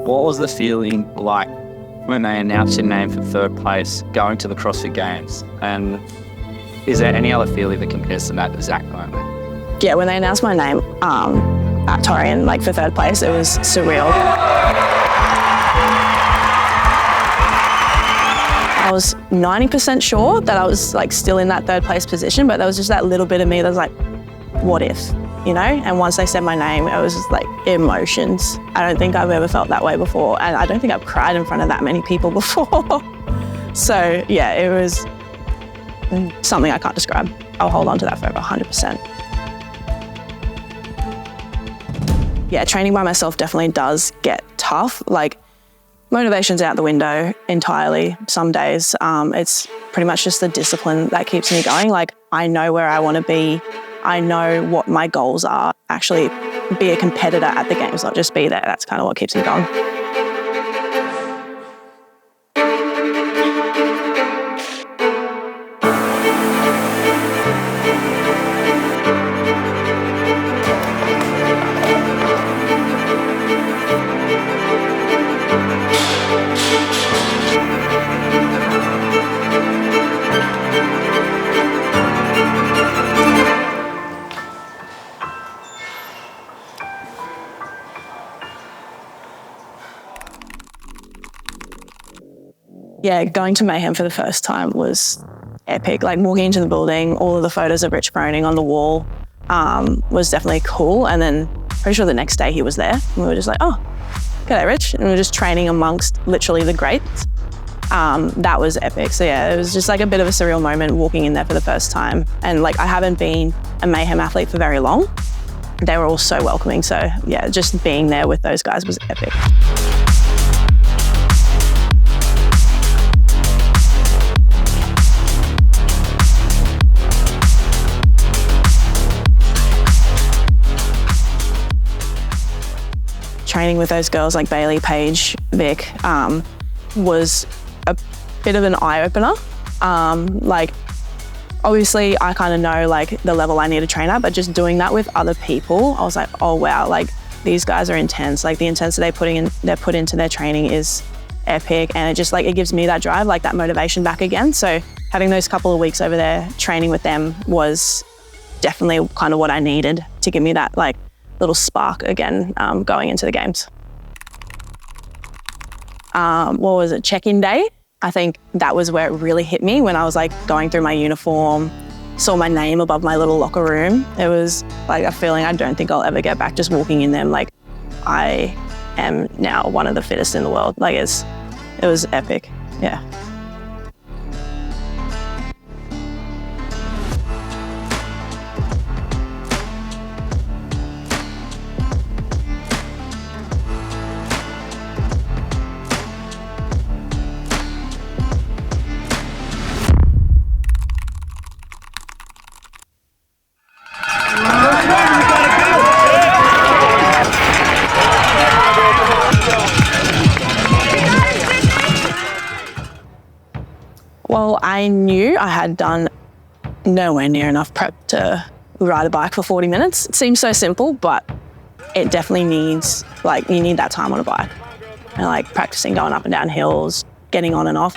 What was the feeling like when they announced your name for third place going to the CrossFit Games? And is there any other feeling that compares to that exact moment? Yeah, when they announced my name at Torian, like for third place, it was surreal. I was 90% sure that I was like still in that third place position, but there was just that little bit of me that was like, what if, you know? And once they said my name, it was just like emotions. I don't think I've ever felt that way before. And I don't think I've cried in front of that many people before. So yeah, it was something I can't describe. I'll hold on to that forever, 100%. Yeah, training by myself definitely does get tough. Like, motivation's out the window entirely some days. It's pretty much just the discipline that keeps me going. Like, I know where I want to be. I know what my goals are. Actually be a competitor at the games, not just be there. That's kind of what keeps me going. Yeah, going to Mayhem for the first time was epic. Like, walking into the building, all of the photos of Rich Broning on the wall was definitely cool. And then pretty sure the next day he was there. And we were just like, oh, g'day, Rich. And we were just training amongst literally the greats. That was epic. So yeah, it was just like a bit of a surreal moment walking in there for the first time. And like, I haven't been a Mayhem athlete for very long. They were all so welcoming. So yeah, just being there with those guys was epic. Training with those girls like Bailey, Paige, Vic was a bit of an eye-opener. Like, obviously I kind of know like the level I need to train at, but just doing that with other people, I was like, oh wow, like these guys are intense. Like, the intensity they put into their training is epic, and it just like, it gives me that drive, like that motivation back again. So having those couple of weeks over there training with them was definitely kind of what I needed to give me that like little spark again going into the games. What was it, check-in day? I think that was where it really hit me, when I was like going through my uniform, saw my name above my little locker room. It was like a feeling I don't think I'll ever get back, just walking in them like I am now one of the fittest in the world. Like, it was epic, yeah. Well, I knew I had done nowhere near enough prep to ride a bike for 40 minutes. It seems so simple, but it definitely needs, like, you need that time on a bike. And like practicing going up and down hills, getting on and off.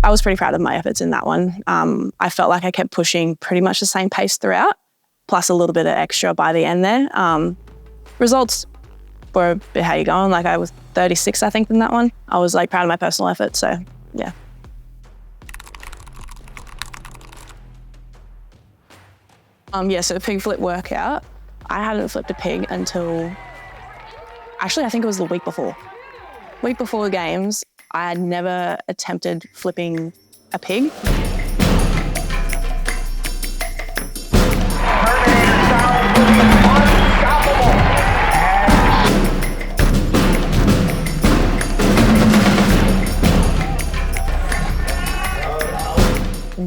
I was pretty proud of my efforts in that one. I felt like I kept pushing pretty much the same pace throughout, plus a little bit of extra by the end there. Results were a bit how you going. Like, I was 36, I think, in that one. I was like proud of my personal effort, so yeah. So the pig flip workout, I hadn't flipped a pig until, actually I think it was the week before. Week before the games, I had never attempted flipping a pig.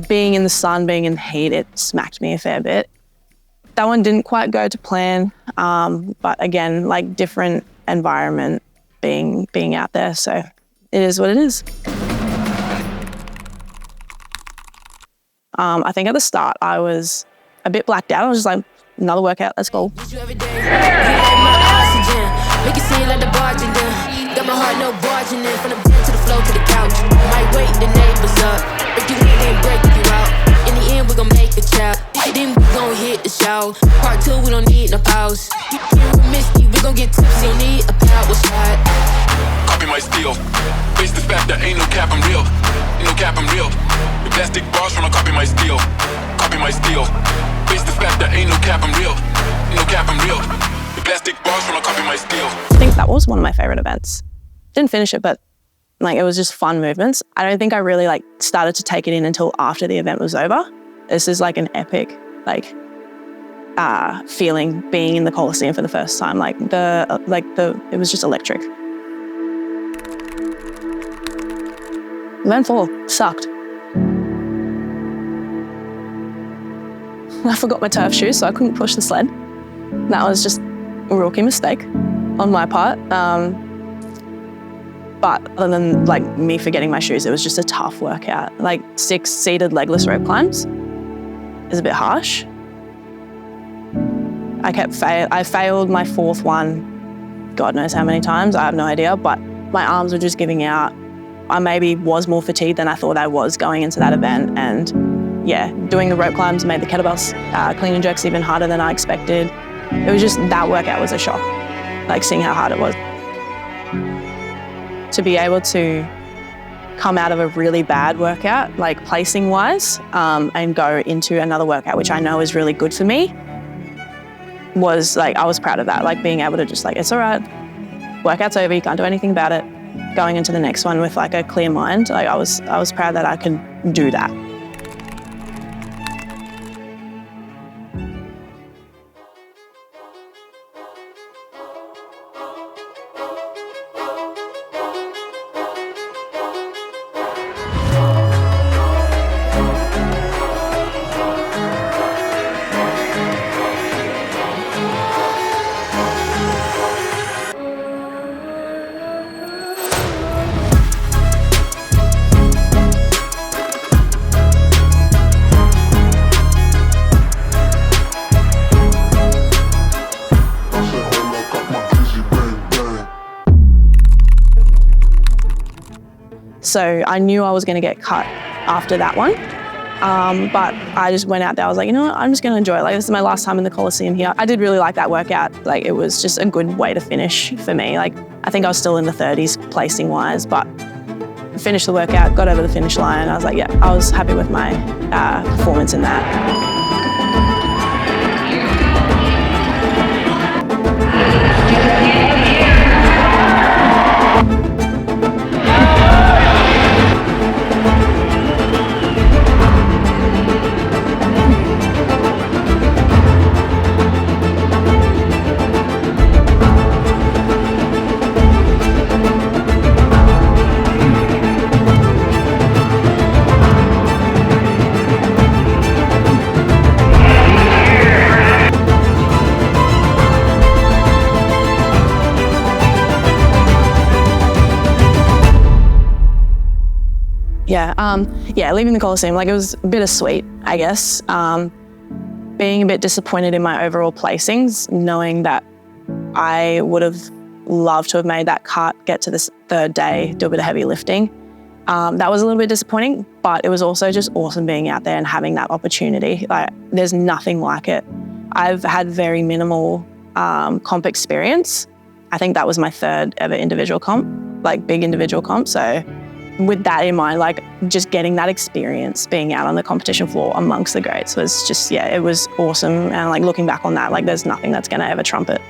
Being in the sun, being in the heat, it smacked me a fair bit. That one didn't quite go to plan, but again, like different environment being out there. So it is what it is. I think at the start I was a bit blacked out. I was just like, another workout, let's go. Make it seem like the bartender. Got my heart no barging in. From the bed to the floor to the couch. Might wake the neighbors up. Break you in, then break you out. In the end, we gon' make a child. Then we gon' hit the show. Part 2, we don't need no pause. Here with Misty, we gon' get tipsy. Don't need a power shot. Copy my steel. Face the fact that ain't no cap, I'm real. Ain't no cap, I'm real. The plastic bars from a copy my steel. Copy my steel. Face the fact that ain't no cap, I'm real. Ain't no cap, I'm real. The plastic bars from a copy my steel. I think that was one of my favorite events. Didn't finish it, but like it was just fun movements. I don't think I really like started to take it in until after the event was over. This is like an epic feeling being in the Coliseum for the first time. It was just electric. Event 4 sucked. I forgot my turf shoes, so I couldn't push the sled. That was just a rookie mistake on my part. But other than like me forgetting my shoes, it was just a tough workout. Like 6 seated legless rope climbs is a bit harsh. I failed my 4th one, God knows how many times, I have no idea, but my arms were just giving out. I maybe was more fatigued than I thought I was going into that event, and yeah, doing the rope climbs made the kettlebells, clean and jerks even harder than I expected. It was just, that workout was a shock, like seeing how hard it was. To be able to come out of a really bad workout, like placing wise, and go into another workout, which I know is really good for me, was like, I was proud of that. Like being able to just like, it's all right, workout's over, you can't do anything about it. Going into the next one with like a clear mind, like I was proud that I could do that. So I knew I was going to get cut after that one, but I just went out there. I was like, you know what, I'm just going to enjoy it. Like, this is my last time in the Coliseum here. I did really like that workout. Like, it was just a good way to finish for me. Like, I think I was still in the 30s placing wise, but finished the workout, got over the finish line. I was like, yeah, I was happy with my performance in that. Yeah, leaving the Coliseum, like it was bittersweet, I guess. Being a bit disappointed in my overall placings, knowing that I would have loved to have made that cut, get to this 3rd day, do a bit of heavy lifting. That was a little bit disappointing, but it was also just awesome being out there and having that opportunity. Like, there's nothing like it. I've had very minimal comp experience. I think that was my 3rd ever individual comp, like big individual comp. So with that in mind, like just getting that experience, being out on the competition floor amongst the greats was just, yeah, it was awesome. And like looking back on that, like there's nothing that's gonna ever trump it.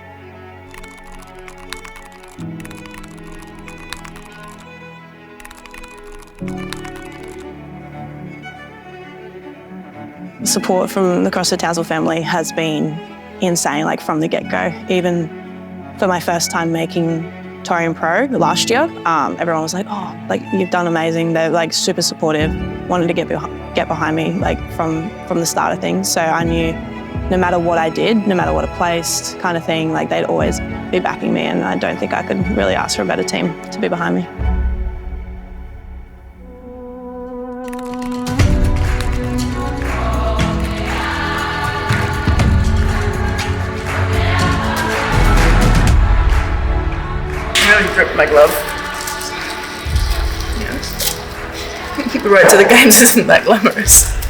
Support from the CrossFit Townsville family has been insane, like from the get-go. Even for my first time making Torian Pro last year, everyone was like, oh, like you've done amazing. They're like super supportive, wanted to get behind me like from the start of things. So I knew no matter what I did, no matter what I placed kind of thing, like they'd always be backing me, and I don't think I could really ask for a better team to be behind me. I nearly ripped my glove. Yeah. The road to the games isn't that glamorous.